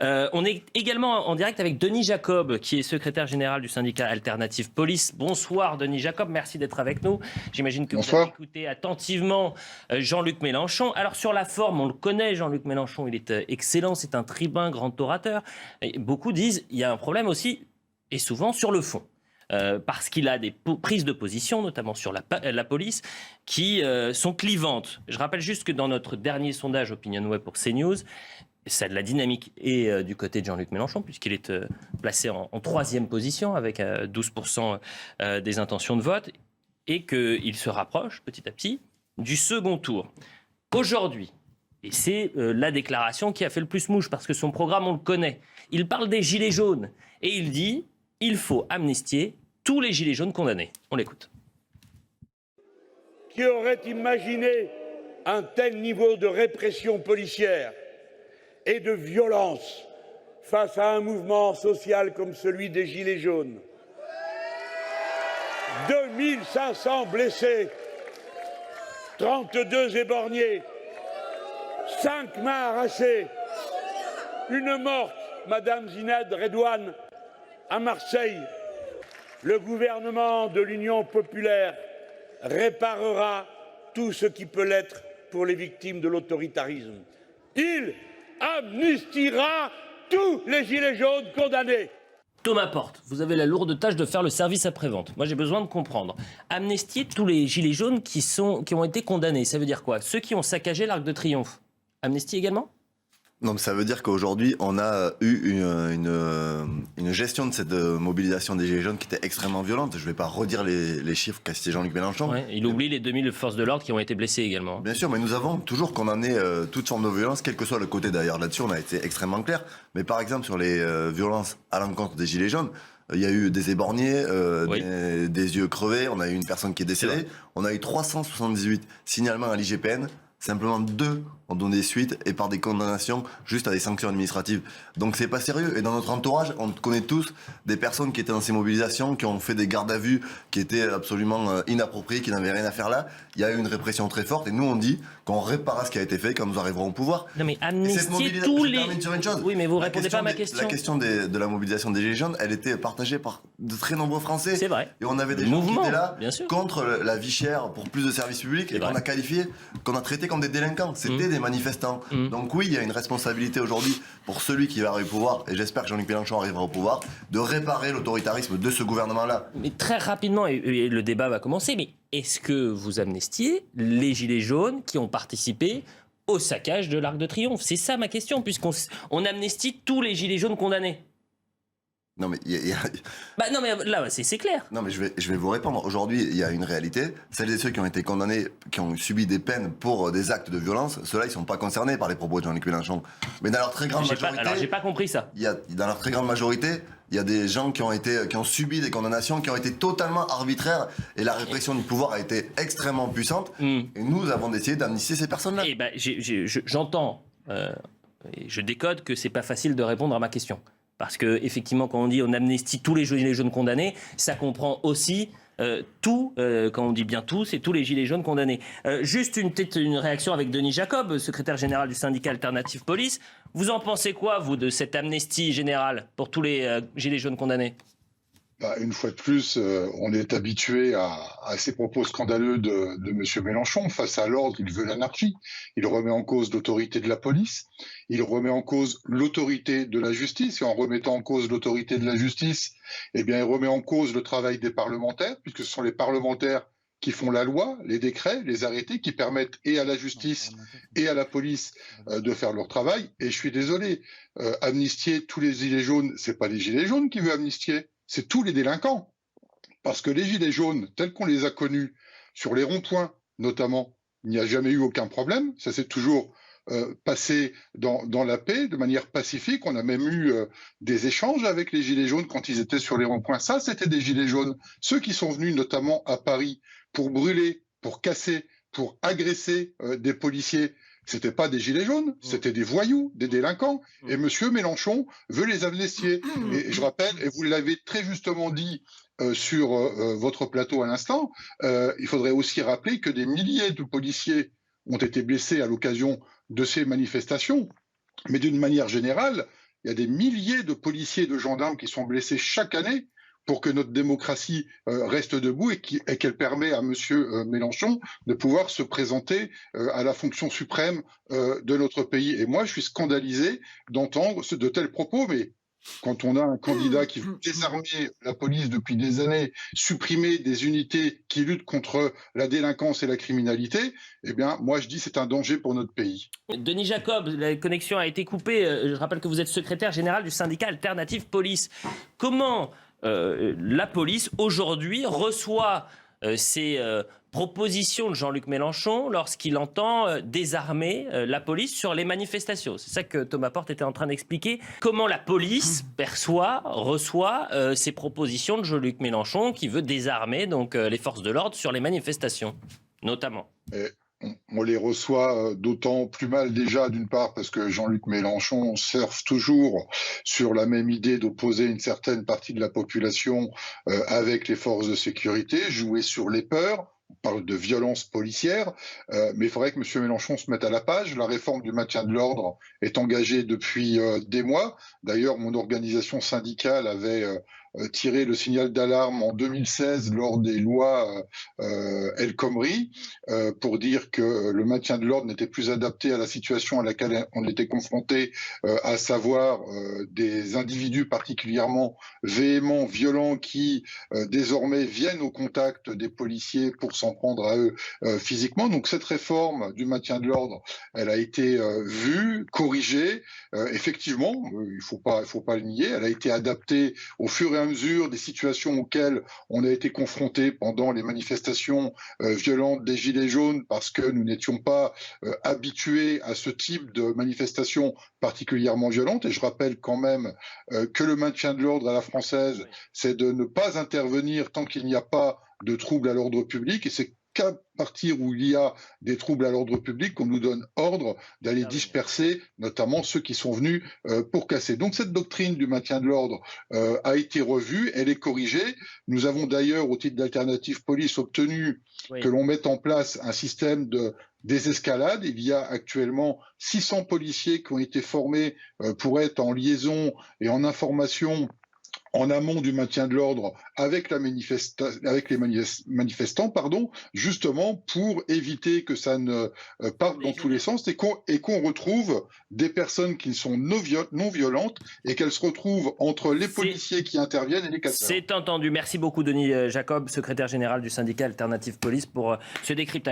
On est également en direct avec Denis Jacob, qui est secrétaire général du syndicat Alternative Police. Bonsoir Denis Jacob, merci d'être avec nous. J'imagine que vous avez écouté attentivement Jean-Luc Mélenchon. Alors sur la forme, on le connaît, Jean-Luc Mélenchon, il est excellent, c'est un tribun, grand orateur. Et beaucoup disent qu'il y a un problème aussi, et souvent sur le fond. Parce qu'il a des prises de position, notamment sur la police, qui sont clivantes. Je rappelle juste que dans notre dernier sondage Opinion Web pour CNews, ça de la dynamique est du côté de Jean-Luc Mélenchon, puisqu'il est placé en troisième position avec 12% des intentions de vote, et qu'il se rapproche petit à petit du second tour. Aujourd'hui, et c'est la déclaration qui a fait le plus mouche, parce que son programme, on le connaît, il parle des gilets jaunes, et il dit il faut amnistier tous les gilets jaunes condamnés. On l'écoute. Qui aurait imaginé un tel niveau de répression policière et de violence face à un mouvement social comme celui des Gilets jaunes? 2500 blessés, 32 éborgnés, 5 mains arrachées, une morte, Madame Zinad Redouane, à Marseille. Le gouvernement de l'Union populaire réparera tout ce qui peut l'être pour les victimes de l'autoritarisme. Il amnistiera tous les gilets jaunes condamnés. Thomas Porte, vous avez la lourde tâche de faire le service après-vente. Moi, j'ai besoin de comprendre. Amnistier tous les gilets jaunes qui ont été condamnés, ça veut dire quoi? Ceux qui ont saccagé l'Arc de Triomphe, amnistie également? Non, mais ça veut dire qu'aujourd'hui, on a eu une gestion de cette mobilisation des Gilets jaunes qui était extrêmement violente. Je ne vais pas redire les chiffres qu'a cité Jean-Luc Mélenchon. Ouais, il oublie les 2000 forces de l'ordre qui ont été blessées également. Bien sûr, mais nous avons toujours condamné toute forme de violence, quel que soit le côté d'ailleurs. Là-dessus, on a été extrêmement clair. Mais par exemple, sur les violences à l'encontre des Gilets jaunes, il y a eu des éborgnés, oui, des yeux crevés, on a eu une personne qui est décédée. On a eu 378 signalements à l'IGPN. Simplement 2 ont donné suite et par des condamnations juste à des sanctions administratives. Donc c'est pas sérieux. Et dans notre entourage, on connaît tous des personnes qui étaient dans ces mobilisations, qui ont fait des gardes à vue qui étaient absolument inappropriées, qui n'avaient rien à faire là. Il y a eu une répression très forte et nous on dit qu'on réparera ce qui a été fait quand nous arriverons au pouvoir. Non mais amnistier tous les... Oui mais vous répondez pas à ma question. La question de la mobilisation des Gilets jaunes, elle était partagée par de très nombreux Français. C'est vrai. Et on avait des gens qui étaient là contre la vie chère pour plus de services publics et qu'on a qualifié, qu'on a traité comme des délinquants. C'était des manifestants. Donc oui, il y a une responsabilité aujourd'hui pour celui qui va arriver au pouvoir, et j'espère que Jean-Luc Mélenchon arrivera au pouvoir, de réparer l'autoritarisme de ce gouvernement-là. Mais très rapidement, et le débat va commencer, mais est-ce que vous amnestiez les Gilets jaunes qui ont participé au saccage de l'Arc de Triomphe? C'est ça ma question, puisqu'on amnestie tous les Gilets jaunes condamnés. Non mais, Bah non mais là c'est clair. Non mais je vais vous répondre. Aujourd'hui il y a une réalité. Celles et ceux qui ont été condamnés, qui ont subi des peines pour des actes de violence, ceux-là ils sont pas concernés par les propos de Jean-Luc Mélenchon. Mais dans leur très grande majorité, alors j'ai pas compris ça. Dans leur très grande majorité, il y a des gens qui ont subi des condamnations qui ont été totalement arbitraires et la répression du pouvoir a été extrêmement puissante. Et nous avons décidé d'amnistier ces personnes-là. Et ben j'entends, et je décode que c'est pas facile de répondre à ma question. Parce que effectivement, quand on dit on amnistie tous les gilets jaunes condamnés, ça comprend aussi tout. Quand on dit bien tout, c'est tous les gilets jaunes condamnés. Juste une réaction avec Denis Jacob, secrétaire général du syndicat Alternative Police. Vous en pensez quoi, vous, de cette amnistie générale pour tous les gilets jaunes condamnés? Une fois de plus, on est habitué à ces propos scandaleux de M. Mélenchon. Face à l'ordre, il veut l'anarchie. Il remet en cause l'autorité de la police. Il remet en cause l'autorité de la justice. Et en remettant en cause l'autorité de la justice, eh bien, il remet en cause le travail des parlementaires, puisque ce sont les parlementaires qui font la loi, les décrets, les arrêtés qui permettent et à la justice et à la police de faire leur travail. Et je suis désolé, amnistier tous les gilets jaunes, c'est pas les gilets jaunes qui veut amnistier. C'est tous les délinquants. Parce que les gilets jaunes, tels qu'on les a connus, sur les ronds-points notamment, il n'y a jamais eu aucun problème. Ça s'est toujours passé dans la paix, de manière pacifique. On a même eu des échanges avec les gilets jaunes quand ils étaient sur les ronds-points. Ça, c'était des gilets jaunes. Ceux qui sont venus notamment à Paris pour brûler, pour casser, pour agresser des policiers, c'était pas des gilets jaunes, c'était des voyous, des délinquants. Et M. Mélenchon veut les amnistier. Et je rappelle, et vous l'avez très justement dit sur votre plateau à l'instant, il faudrait aussi rappeler que des milliers de policiers ont été blessés à l'occasion de ces manifestations. Mais d'une manière générale, Il y a des milliers de policiers et de gendarmes qui sont blessés chaque année pour que notre démocratie reste debout et qu'elle permet à M. Mélenchon de pouvoir se présenter à la fonction suprême de notre pays. Et moi, je suis scandalisé d'entendre de tels propos, mais quand on a un candidat qui veut désarmer la police depuis des années, supprimer des unités qui luttent contre la délinquance et la criminalité, eh bien, moi, je dis c'est un danger pour notre pays. Denis Jacob, la connexion a été coupée. Je rappelle que vous êtes secrétaire général du syndicat Alternative Police. Comment la police, aujourd'hui, reçoit ces propositions de Jean-Luc Mélenchon lorsqu'il entend désarmer la police sur les manifestations? C'est ça que Thomas Porte était en train d'expliquer. Comment la police reçoit ces propositions de Jean-Luc Mélenchon qui veut désarmer donc, les forces de l'ordre sur les manifestations, notamment? On les reçoit d'autant plus mal déjà, d'une part, parce que Jean-Luc Mélenchon surfe toujours sur la même idée d'opposer une certaine partie de la population avec les forces de sécurité, jouer sur les peurs. On parle de violence policière, mais il faudrait que M. Mélenchon se mette à la page. La réforme du maintien de l'ordre est engagée depuis des mois. D'ailleurs, mon organisation syndicale avait tiré le signal d'alarme en 2016 lors des lois El Khomri pour dire que le maintien de l'ordre n'était plus adapté à la situation à laquelle on était confronté, à savoir des individus particulièrement véhéments, violents, qui désormais viennent au contact des policiers pour s'en prendre à eux physiquement. Donc cette réforme du maintien de l'ordre, elle a été vue, corrigée. Effectivement, il faut pas le nier, elle a été adaptée au fur et à mesure des situations auxquelles on a été confronté pendant les manifestations violentes des Gilets jaunes, parce que nous n'étions pas habitués à ce type de manifestations particulièrement violentes. Et je rappelle quand même que le maintien de l'ordre à la française, c'est de ne pas intervenir tant qu'il n'y a pas de troubles à l'ordre public, et c'est qu'à partir où il y a des troubles à l'ordre public qu'on nous donne ordre d'aller disperser, notamment ceux qui sont venus pour casser. Donc cette doctrine du maintien de l'ordre a été revue, elle est corrigée. Nous avons d'ailleurs, au titre d'Alternative Police, obtenu que l'on mette en place un système de désescalade. Il y a actuellement 600 policiers qui ont été formés pour être en liaison et en information en amont du maintien de l'ordre avec les manifestants, justement pour éviter que ça ne parte dans tous les sens et qu'on retrouve des personnes qui sont non violentes et qu'elles se retrouvent entre les policiers qui interviennent et les casseurs. C'est entendu. Merci beaucoup Denis Jacob, secrétaire général du syndicat Alternative Police, pour ce décryptage.